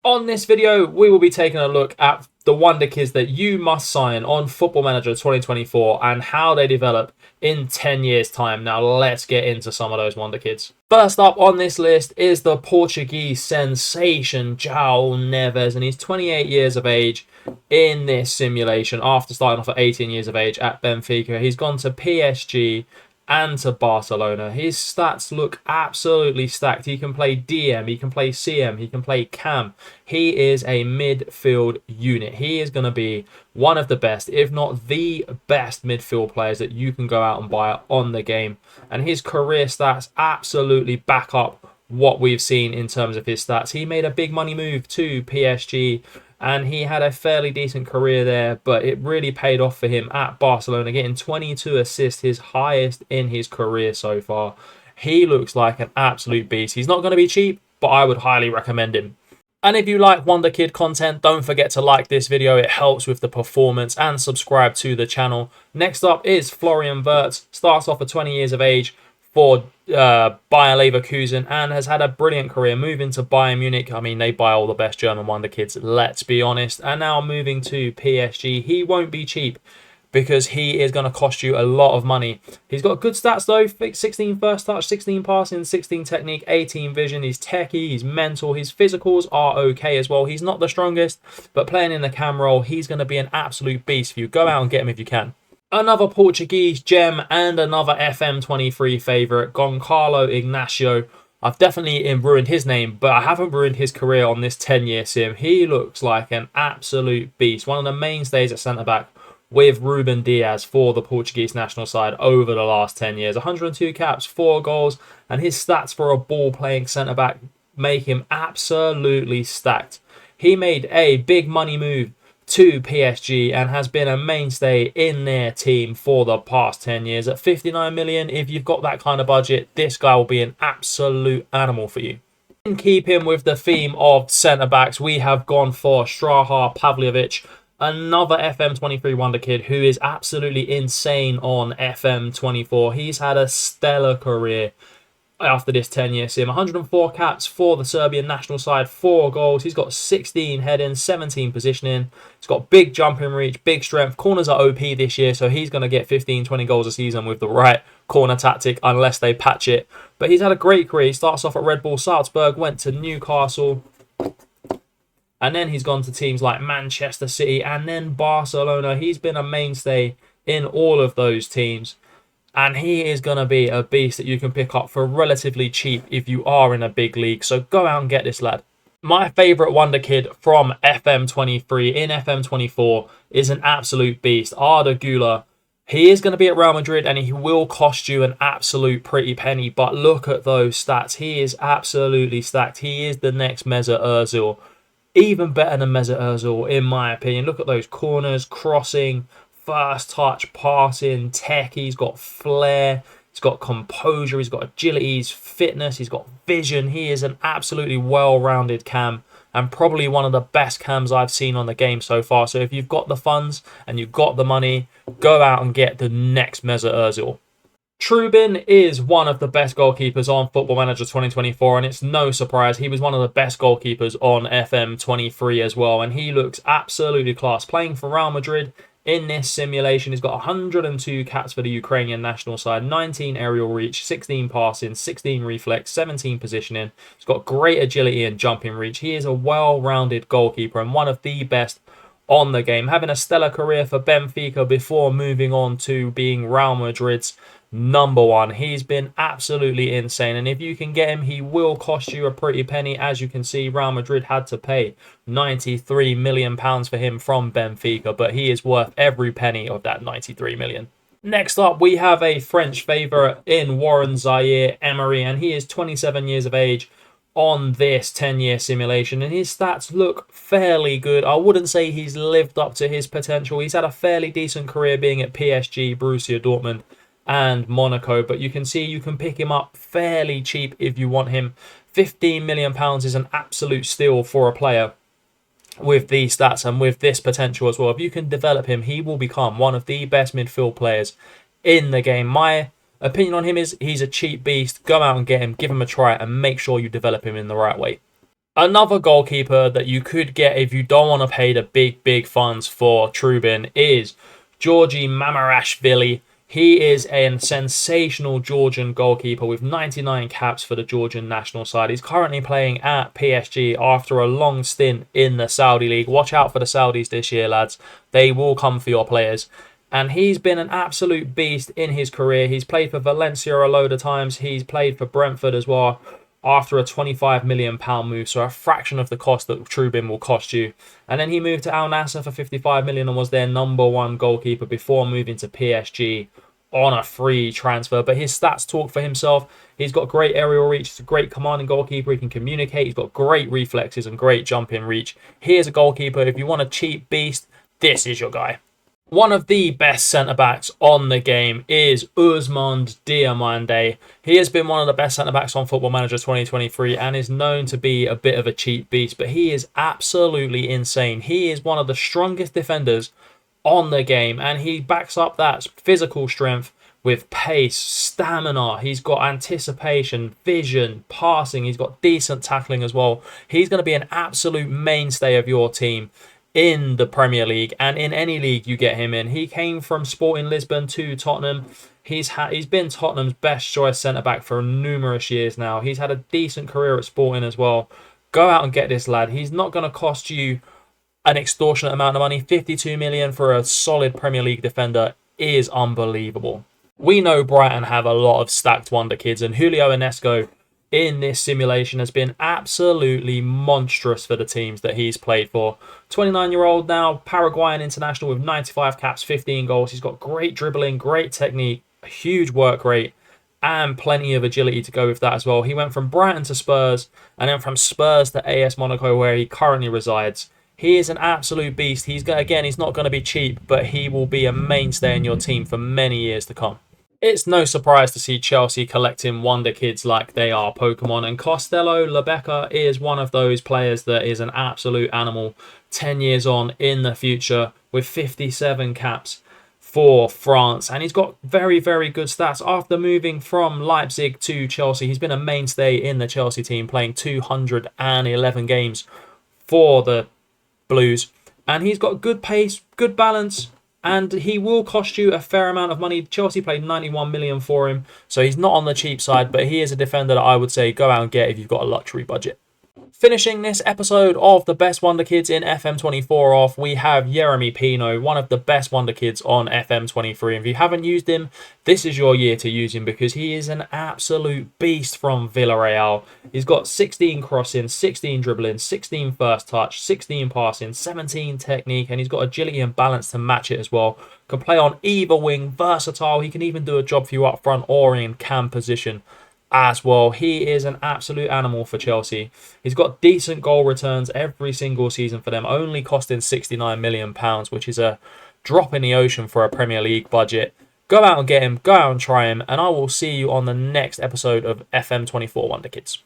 On this video, we will be taking a look at the Wonderkids that you must sign on Football Manager 2024 and how they develop in 10 years' time. Now, let's get into some of those Wonderkids. First up on this list is the Portuguese sensation, Joao Neves, and he's 28 years of age in this simulation after starting off at 18 years of age at Benfica. He's gone to PSG and to Barcelona. His stats look absolutely stacked. He can play DM, he can play CM, he can play Cam. He is a midfield unit. He is going to be one of the best, if not the best midfield players that you can go out and buy on the game. And his career stats absolutely back up what we've seen in terms of his stats. He made a big money move to PSG and he had a fairly decent career there, but it really paid off for him at Barcelona, getting 22 assists, his highest in his career so far. He looks like an absolute beast. He's not going to be cheap, but I would highly recommend him. And if you like Wonderkid content, don't forget to like this video. It helps with the performance, and subscribe to the channel. Next up is Florian Wirtz. Starts off at 20 years of age for Bayer Leverkusen and has had a brilliant career, moving to Bayern Munich. I mean, they buy all the best German Wonderkids, let's be honest. And now moving to PSG. He won't be cheap because he is going to cost you a lot of money. He's got good stats though: 16 first touch, 16 passing, 16 technique, 18 vision. He's techie, he's mental, his physicals are okay as well. He's not the strongest, but playing in the cam role, he's going to be an absolute beast for you. Go out and get him if you can. Another Portuguese gem and another FM23 favourite, Goncalo Ignacio. I've definitely ruined his name, but I haven't ruined his career on this 10-year sim. He looks like an absolute beast. One of the mainstays at centre-back with Ruben Diaz for the Portuguese national side over the last 10 years. 102 caps, 4 goals, and his stats for a ball-playing centre-back make him absolutely stacked. He made a big money move to PSG and has been a mainstay in their team for the past 10 years. At 59 million, if you've got that kind of budget, this guy will be an absolute animal for you. In keeping with the theme of centre-backs, we have gone for Straha Pavljevic, another FM23 Wonderkid who is absolutely insane on FM24. He's had a stellar career after this 10-year sim. 104 caps for the Serbian national side, 4 goals. He's got 16 heading, 17 positioning. He's got big jumping reach, big strength. Corners are OP this year, so he's going to get 15, 20 goals a season with the right corner tactic, unless they patch it. But he's had a great career. He starts off at Red Bull Salzburg, went to Newcastle, and then he's gone to teams like Manchester City and then Barcelona. He's been a mainstay in all of those teams. And he is going to be a beast that you can pick up for relatively cheap if you are in a big league. So go out and get this lad. My favourite Wonderkid from FM23 in FM24 is an absolute beast, Arda Güler. He is going to be at Real Madrid and he will cost you an absolute pretty penny. But look at those stats. He is absolutely stacked. He is the next Mesut Ozil. Even better than Mesut Ozil in my opinion. Look at those corners, crossing, first touch, passing, tech. He's got flair, he's got composure, he's got agility, he's fitness, he's got vision. He is an absolutely well-rounded cam and probably one of the best cams I've seen on the game so far. So if you've got the funds and you've got the money, go out and get the next Mesut Ozil. Trubin is one of the best goalkeepers on Football Manager 2024, and it's no surprise. He was one of the best goalkeepers on FM23 as well, and he looks absolutely class. Playing for Real Madrid in this simulation, he's got 102 caps for the Ukrainian national side, 19 aerial reach, 16 passing, 16 reflex, 17 positioning. He's got great agility and jumping reach. He is a well-rounded goalkeeper and one of the best on the game, having a stellar career for Benfica before moving on to being Real Madrid's #1. He's been absolutely insane, and if you can get him, he will cost you a pretty penny. As you can see, Real Madrid had to pay £93 million for him from Benfica, but he is worth every penny of that 93 million. Next up, we have a French favourite in Warren Zaïre-Emery, and he is 27 years of age on this 10-year simulation, and his stats look fairly good. I wouldn't say he's lived up to his potential. He's had a fairly decent career being at PSG, Borussia Dortmund and Monaco, but you can see you can pick him up fairly cheap if you want him. £15 million is an absolute steal for a player with these stats and with this potential as well. If you can develop him, he will become one of the best midfield players in the game. My opinion on him is he's a cheap beast. Go out and get him, give him a try, and make sure you develop him in the right way. Another goalkeeper that you could get if you don't want to pay the big funds for Trubin is Georgi Mamarashvili. He is a sensational Georgian goalkeeper with 99 caps for the Georgian national side. He's currently playing at PSG after a long stint in the Saudi League. Watch out for the Saudis this year, lads. They will come for your players. And he's been an absolute beast in his career. He's played for Valencia a load of times. He's played for Brentford as well after a £25 million move, so a fraction of the cost that Trubin will cost you. And then he moved to Al Nassr for £55 million and was their #1 goalkeeper before moving to PSG on a free transfer. But his stats talk for himself. He's got great aerial reach. He's a great commanding goalkeeper. He can communicate. He's got great reflexes and great jumping reach. Here's a goalkeeper. If you want a cheap beast, this is your guy. One of the best centre-backs on the game is Ousmane Diomande. He has been one of the best centre-backs on Football Manager 2023 and is known to be a bit of a cheap beast, but he is absolutely insane. He is one of the strongest defenders on the game, and he backs up that physical strength with pace, stamina. He's got anticipation, vision, passing. He's got decent tackling as well. He's going to be an absolute mainstay of your team in the Premier League and in any league you get him in. He came from Sporting Lisbon to Tottenham. He's been Tottenham's best choice centre-back for numerous years now. He's had a decent career at Sporting as well. Go out and get this lad. He's not going to cost you an extortionate amount of money. 52 million for a solid Premier League defender is unbelievable. We know Brighton have a lot of stacked wonder kids, and Julio Inesco in this simulation has been absolutely monstrous for the teams that he's played for. 29-year-old now, Paraguayan international with 95 caps, 15 goals. He's got great dribbling, great technique, a huge work rate, and plenty of agility to go with that as well. He went from Brighton to Spurs, and then from Spurs to AS Monaco, where he currently resides. He is an absolute beast. He's not going to be cheap, but he will be a mainstay in your team for many years to come. It's no surprise to see Chelsea collecting wonder kids like they are Pokemon, and Costello Lebeca is one of those players that is an absolute animal 10 years on in the future with 57 caps for France, and he's got very good stats. After moving from Leipzig to Chelsea, he's been a mainstay in the Chelsea team, playing 211 games for the Blues, and he's got good pace, good balance, and he will cost you a fair amount of money. Chelsea paid 91 million for him, so he's not on the cheap side, but he is a defender that I would say go out and get if you've got a luxury budget. Finishing this episode of the best wonder kids in FM24 off, we have Yeremy Pino, one of the best wonder kids on FM23. And if you haven't used him, this is your year to use him because he is an absolute beast from Villarreal. He's got 16 crossing, 16 dribbling, 16 first touch, 16 passing, 17 technique, and he's got agility and balance to match it as well. Can play on either wing, versatile. He can even do a job for you up front or in cam position as well. He is an absolute animal for Chelsea. He's got decent goal returns every single season for them, only costing £69 million, which is a drop in the ocean for a Premier League budget. Go out and get him, go out and try him, and I will see you on the next episode of FM24 Wonder Kids.